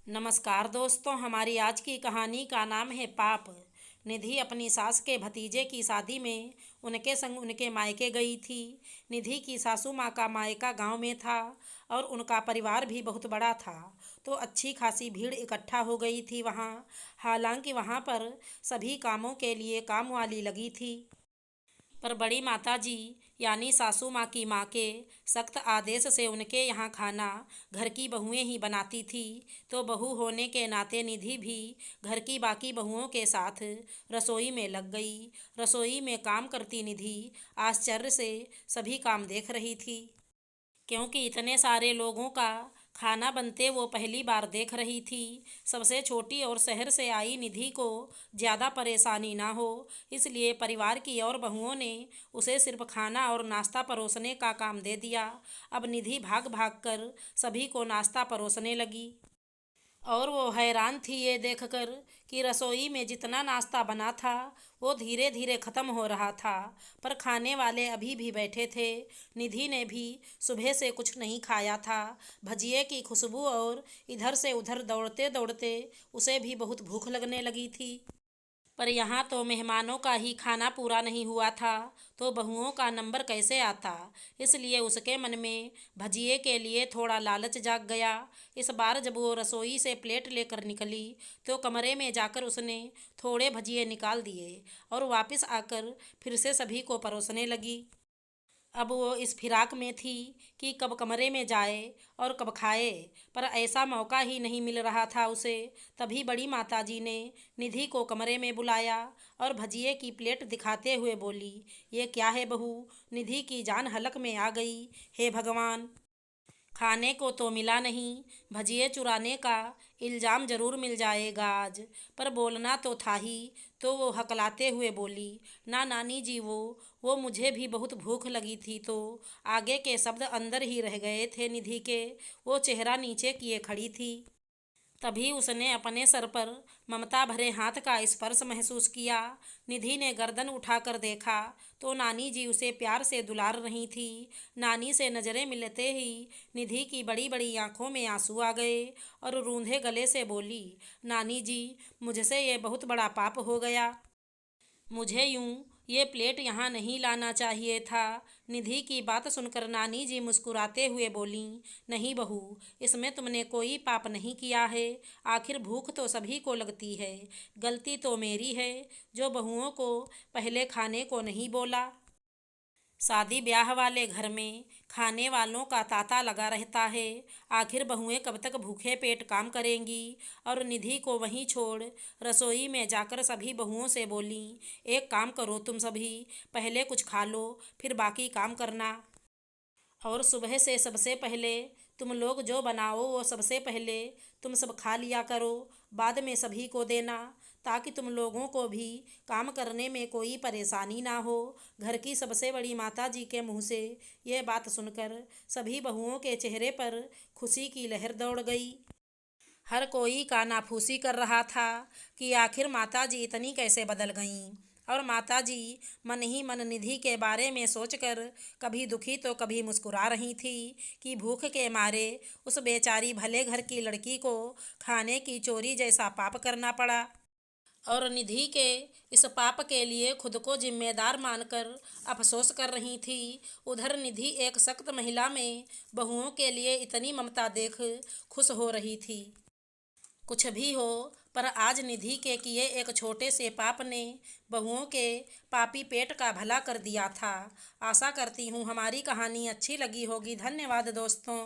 नमस्कार दोस्तों, हमारी आज की कहानी का नाम है पाप। निधि अपनी सास के भतीजे की शादी में उनके संग उनके मायके गई थी। निधि की सासू माँ का मायका गांव में था और उनका परिवार भी बहुत बड़ा था, तो अच्छी खासी भीड़ इकट्ठा हो गई थी वहाँ। हालांकि वहाँ पर सभी कामों के लिए काम वाली लगी थी, पर बड़ी माताजी यानी सासू माँ की माँ के सख्त आदेश से उनके यहाँ खाना घर की बहुएं ही बनाती थी। तो बहू होने के नाते निधि भी घर की बाकी बहुओं के साथ रसोई में लग गई। रसोई में काम करती निधि आश्चर्य से सभी काम देख रही थी, क्योंकि इतने सारे लोगों का खाना बनते वो पहली बार देख रही थी। सबसे छोटी और शहर से आई निधि को ज़्यादा परेशानी ना हो, इसलिए परिवार की और बहुओं ने उसे सिर्फ खाना और नाश्ता परोसने का काम दे दिया। अब निधि भाग भाग कर सभी को नाश्ता परोसने लगी, और वो हैरान थी ये देखकर कि रसोई में जितना नाश्ता बना था वो धीरे धीरे ख़त्म हो रहा था, पर खाने वाले अभी भी बैठे थे। निधि ने भी सुबह से कुछ नहीं खाया था। भजिए की खुशबू और इधर से उधर दौड़ते दौड़ते उसे भी बहुत भूख लगने लगी थी। पर यहाँ तो मेहमानों का ही खाना पूरा नहीं हुआ था, तो बहुओं का नंबर कैसे आता। इसलिए उसके मन में भजिए के लिए थोड़ा लालच जाग गया। इस बार जब वो रसोई से प्लेट लेकर निकली तो कमरे में जाकर उसने थोड़े भजिए निकाल दिए और वापस आकर फिर से सभी को परोसने लगी। अब वो इस फिराक में थी कि कब कमरे में जाए और कब खाए, पर ऐसा मौका ही नहीं मिल रहा था उसे। तभी बड़ी माताजी ने निधि को कमरे में बुलाया और भजिए की प्लेट दिखाते हुए बोली, ये क्या है बहू। निधि की जान हलक में आ गई। हे भगवान, खाने को तो मिला नहीं, भजिए चुराने का इल्ज़ाम ज़रूर मिल जाएगा आज। पर बोलना तो था ही, तो वो हकलाते हुए बोली, ना नानी जी, वो मुझे भी बहुत भूख लगी थी। तो आगे के शब्द अंदर ही रह गए थे निधि के। वो चेहरा नीचे किए खड़ी थी। तभी उसने अपने सर पर ममता भरे हाथ का स्पर्श महसूस किया। निधि ने गर्दन उठाकर देखा तो नानी जी उसे प्यार से दुलार रही थी। नानी से नज़रें मिलते ही निधि की बड़ी बड़ी आंखों में आंसू आ गए और रूंधे गले से बोली, नानी जी, मुझसे ये बहुत बड़ा पाप हो गया। मुझे यूं ये प्लेट यहाँ नहीं लाना चाहिए था। निधि की बात सुनकर नानी जी मुस्कुराते हुए बोली, नहीं बहू, इसमें तुमने कोई पाप नहीं किया है। आखिर भूख तो सभी को लगती है। गलती तो मेरी है जो बहुओं को पहले खाने को नहीं बोला। शादी ब्याह वाले घर में खाने वालों का तांता लगा रहता है। आखिर बहुएं कब तक भूखे पेट काम करेंगी। और निधि को वहीं छोड़ रसोई में जाकर सभी बहुओं से बोली, एक काम करो तुम सभी, पहले कुछ खा लो फिर बाकी काम करना। और सुबह से सबसे पहले तुम लोग जो बनाओ वो सबसे पहले तुम सब खा लिया करो, बाद में सभी को देना, ताकि तुम लोगों को भी काम करने में कोई परेशानी ना हो। घर की सबसे बड़ी माता जी के मुंह से ये बात सुनकर सभी बहुओं के चेहरे पर खुशी की लहर दौड़ गई। हर कोई कानाफूसी कर रहा था कि आखिर माताजी इतनी कैसे बदल गईं। और माताजी मन ही मन निधि के बारे में सोचकर कभी दुखी तो कभी मुस्कुरा रही थी कि भूख के मारे उस बेचारी भले घर की लड़की को खाने की चोरी जैसा पाप करना पड़ा। और निधि के इस पाप के लिए खुद को जिम्मेदार मानकर अफसोस कर रही थी। उधर निधि एक सख्त महिला में बहुओं के लिए इतनी ममता देख खुश हो रही थी। कुछ भी हो, पर आज निधि के किए एक छोटे से पाप ने बहुओं के पापी पेट का भला कर दिया था। आशा करती हूँ हमारी कहानी अच्छी लगी होगी। धन्यवाद दोस्तों।